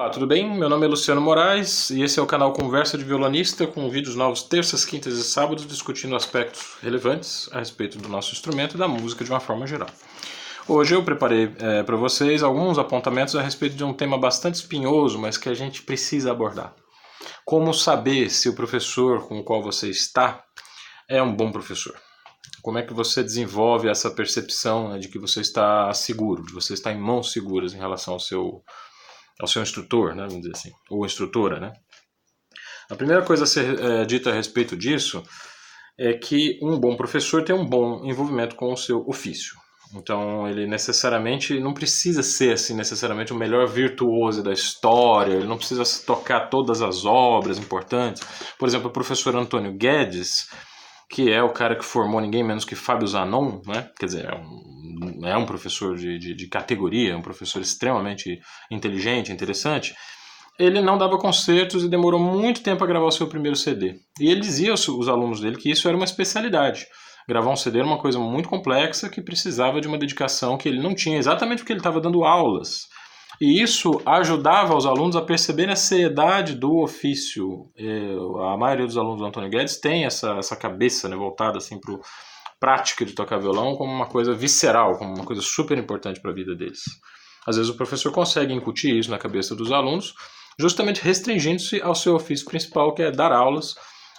Olá, tudo bem? Meu nome é Luciano Moraes e esse é o canal Conversa de Violonista, com vídeos novos terças, quintas e sábados discutindo aspectos relevantes a respeito do nosso instrumento e da música de uma forma geral. Hoje eu preparei para vocês alguns apontamentos a respeito de um tema bastante espinhoso, mas que a gente precisa abordar. Como saber se o professor com o qual você está é um bom professor? Como é que você desenvolve essa percepção, né, de que você está seguro, de você está em mãos seguras em relação ao seu instrutor, né, vamos dizer assim, ou instrutora, né? A primeira coisa a ser dita a respeito disso é que um bom professor tem um bom envolvimento com o seu ofício. Então, ele necessariamente não precisa ser assim, necessariamente o melhor virtuoso da história, ele não precisa tocar todas as obras importantes. Por exemplo, o professor Antônio Guedes, que é o cara que formou ninguém menos que Fábio Zanon, né? Quer dizer, é um professor de categoria, um professor extremamente inteligente, interessante. Ele não dava concertos e demorou muito tempo a gravar o seu primeiro CD. E ele dizia aos alunos dele que isso era uma especialidade. Gravar um CD era uma coisa muito complexa que precisava de uma dedicação que ele não tinha, exatamente porque ele estava dando aulas. E isso ajudava os alunos a perceberem a seriedade do ofício. A maioria dos alunos do Antônio Guedes tem essa cabeça, né, voltada assim, para a prática de tocar violão como uma coisa visceral, como uma coisa super importante para a vida deles. Às vezes o professor consegue incutir isso na cabeça dos alunos, justamente restringindo-se ao seu ofício principal, que é dar aulas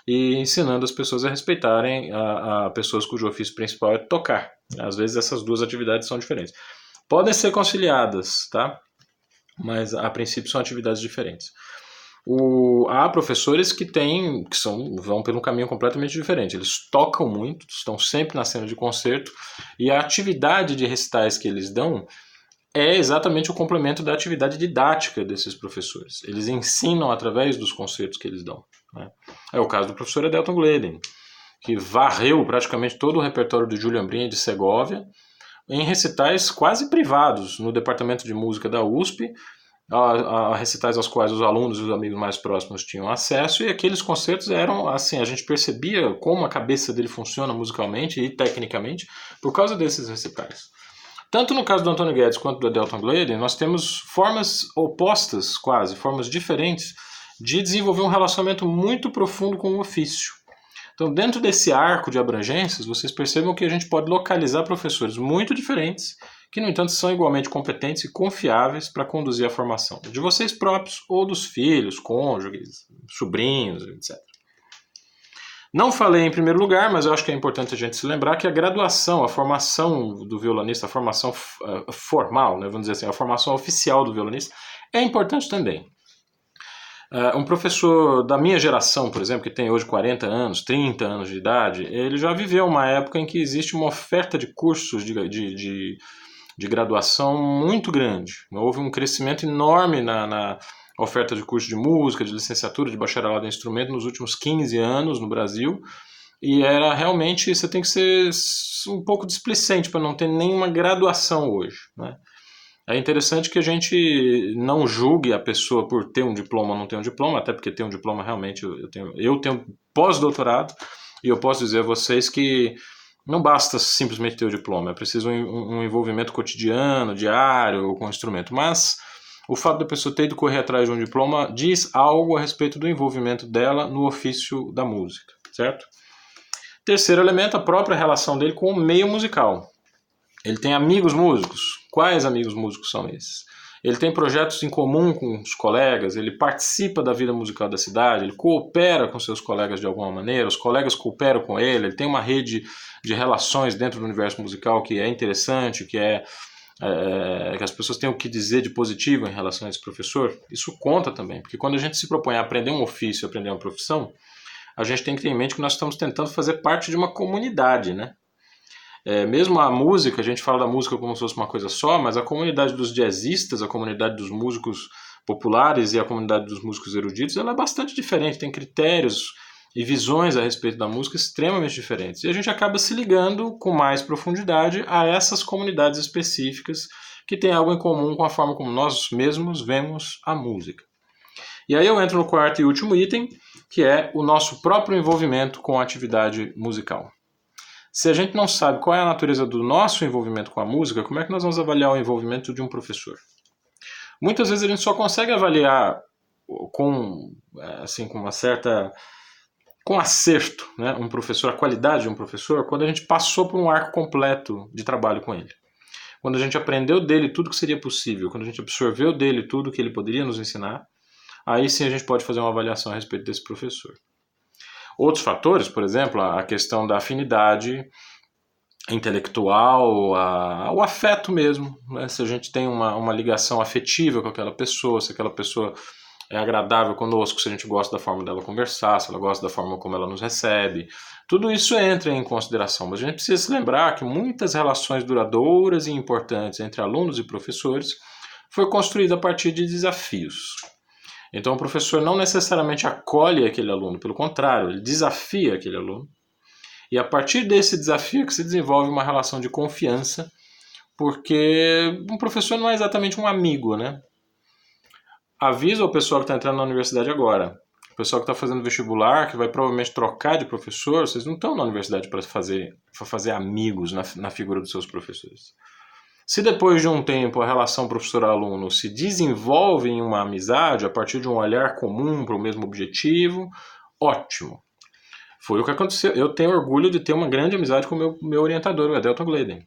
e ensinando as pessoas a respeitarem a pessoas cujo ofício principal é tocar. Às vezes essas duas atividades são diferentes. Podem ser conciliadas, tá? Mas a princípio são atividades diferentes. Há professores que vão por um caminho completamente diferente. Eles tocam muito, estão sempre na cena de concerto, e a atividade de recitais que eles dão é exatamente o complemento da atividade didática desses professores. Eles ensinam através dos concertos que eles dão, né? É o caso do professor Adelton Gleden, que varreu praticamente todo o repertório do Julian Brim de Segóvia em recitais quase privados no departamento de música da USP, a recitais aos quais os alunos e os amigos mais próximos tinham acesso, e aqueles concertos eram assim, a gente percebia como a cabeça dele funciona musicalmente e tecnicamente por causa desses recitais. Tanto no caso do Antônio Guedes quanto do Adelton Gleden, nós temos formas opostas, quase, formas diferentes, de desenvolver um relacionamento muito profundo com o ofício. Então, dentro desse arco de abrangências, vocês percebam que a gente pode localizar professores muito diferentes, que, no entanto, são igualmente competentes e confiáveis para conduzir a formação de vocês próprios ou dos filhos, cônjuges, sobrinhos, etc. Não falei em primeiro lugar, mas eu acho que é importante a gente se lembrar que a graduação, a formação do violonista, a formação formal, né, vamos dizer assim, a formação oficial do violonista, é importante também. Um professor da minha geração, por exemplo, que tem hoje 40 anos, 30 anos de idade, ele já viveu uma época em que existe uma oferta de cursos de graduação muito grande. Houve um crescimento enorme na oferta de curso de música, de licenciatura, de bacharelado em instrumento nos últimos 15 anos no Brasil, e era realmente, você tem que ser um pouco displicente para não ter nenhuma graduação hoje, né? É interessante que a gente não julgue a pessoa por ter um diploma ou não ter um diploma, até porque ter um diploma realmente, eu tenho pós-doutorado, e eu posso dizer a vocês que não basta simplesmente ter o diploma, é preciso um envolvimento cotidiano, diário, com o instrumento. Mas o fato da pessoa ter ido correr atrás de um diploma diz algo a respeito do envolvimento dela no ofício da música, certo? Terceiro elemento, a própria relação dele com o meio musical. Ele tem amigos músicos. Quais amigos músicos são esses? Ele tem projetos em comum com os colegas, ele participa da vida musical da cidade, ele coopera com seus colegas de alguma maneira, os colegas cooperam com ele tem uma rede de relações dentro do universo musical que é interessante, que as pessoas têm o que dizer de positivo em relação a esse professor. Isso conta também, porque quando a gente se propõe a aprender um ofício, aprender uma profissão, a gente tem que ter em mente que nós estamos tentando fazer parte de uma comunidade, né? Mesmo a música, a gente fala da música como se fosse uma coisa só, mas a comunidade dos jazzistas, a comunidade dos músicos populares e a comunidade dos músicos eruditos, ela é bastante diferente, tem critérios e visões a respeito da música extremamente diferentes. E a gente acaba se ligando com mais profundidade a essas comunidades específicas que têm algo em comum com a forma como nós mesmos vemos a música. E aí eu entro no quarto e último item, que é o nosso próprio envolvimento com a atividade musical. Se a gente não sabe qual é a natureza do nosso envolvimento com a música, como é que nós vamos avaliar o envolvimento de um professor? Muitas vezes a gente só consegue avaliar com, assim, com uma certa... com acerto, né, um professor, a qualidade de um professor, quando a gente passou por um arco completo de trabalho com ele. Quando a gente aprendeu dele tudo que seria possível, quando a gente absorveu dele tudo que ele poderia nos ensinar, aí sim a gente pode fazer uma avaliação a respeito desse professor. Outros fatores, por exemplo, a questão da afinidade intelectual, o afeto mesmo, né? Se a gente tem uma ligação afetiva com aquela pessoa, se aquela pessoa é agradável conosco, se a gente gosta da forma dela conversar, se ela gosta da forma como ela nos recebe, tudo isso entra em consideração, mas a gente precisa se lembrar que muitas relações duradouras e importantes entre alunos e professores foi construída a partir de desafios. Então o professor não necessariamente acolhe aquele aluno, pelo contrário, ele desafia aquele aluno. E a partir desse desafio que se desenvolve uma relação de confiança, porque um professor não é exatamente um amigo, né? Aviso ao pessoal que está entrando na universidade agora, o pessoal que está fazendo vestibular, que vai provavelmente trocar de professor, vocês não estão na universidade para fazer amigos na figura dos seus professores. Se depois de um tempo a relação professor-aluno se desenvolve em uma amizade a partir de um olhar comum para o mesmo objetivo, ótimo. Foi o que aconteceu. Eu tenho orgulho de ter uma grande amizade com o meu orientador, o Adelton Gleden.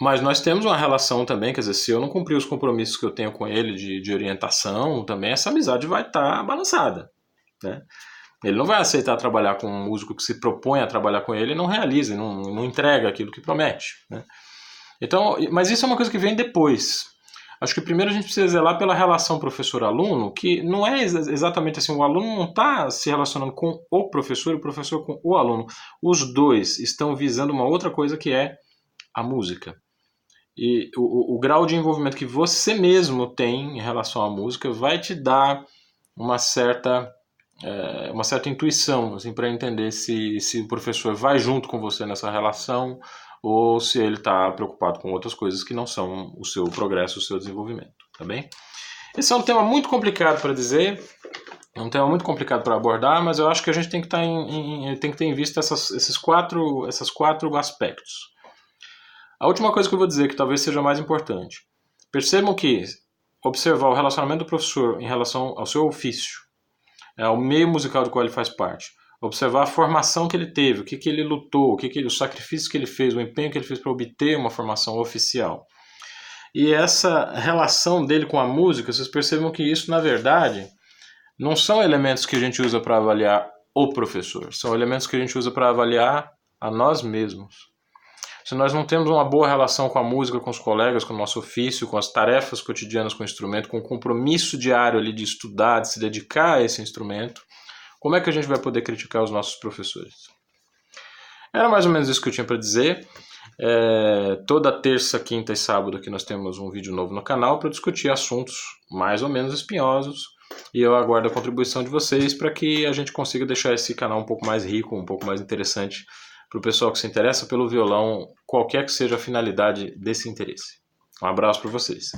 Mas nós temos uma relação também, quer dizer, se eu não cumprir os compromissos que eu tenho com ele de orientação, também essa amizade vai estar balançada, né? Ele não vai aceitar trabalhar com um músico que se propõe a trabalhar com ele e não realiza, não entrega aquilo que promete, né? Então, mas isso é uma coisa que vem depois. Acho que primeiro a gente precisa zelar pela relação professor-aluno, que não é exatamente assim, o aluno não está se relacionando com o professor com o aluno. Os dois estão visando uma outra coisa que é a música. E o grau de envolvimento que você mesmo tem em relação à música vai te dar uma certa intuição assim, para entender se o professor vai junto com você nessa relação ou se ele está preocupado com outras coisas que não são o seu progresso, o seu desenvolvimento, tá bem? Esse é um tema muito complicado para dizer, é um tema muito complicado para abordar, mas eu acho que a gente tem que ter em vista esses quatro aspectos. A última coisa que eu vou dizer, que talvez seja mais importante, percebam que observar o relacionamento do professor em relação ao seu ofício, ao meio musical do qual ele faz parte, observar a formação que ele teve, o que ele lutou, o sacrifício que ele fez, o empenho que ele fez para obter uma formação oficial. E essa relação dele com a música, vocês percebam que isso, na verdade, não são elementos que a gente usa para avaliar o professor, são elementos que a gente usa para avaliar a nós mesmos. Se nós não temos uma boa relação com a música, com os colegas, com o nosso ofício, com as tarefas cotidianas com o instrumento, com o compromisso diário ali de estudar, de se dedicar a esse instrumento, como é que a gente vai poder criticar os nossos professores? Era mais ou menos isso que eu tinha para dizer. Toda terça, quinta e sábado aqui nós temos um vídeo novo no canal para discutir assuntos mais ou menos espinhosos. E eu aguardo a contribuição de vocês para que a gente consiga deixar esse canal um pouco mais rico, um pouco mais interessante para o pessoal que se interessa pelo violão, qualquer que seja a finalidade desse interesse. Um abraço para vocês.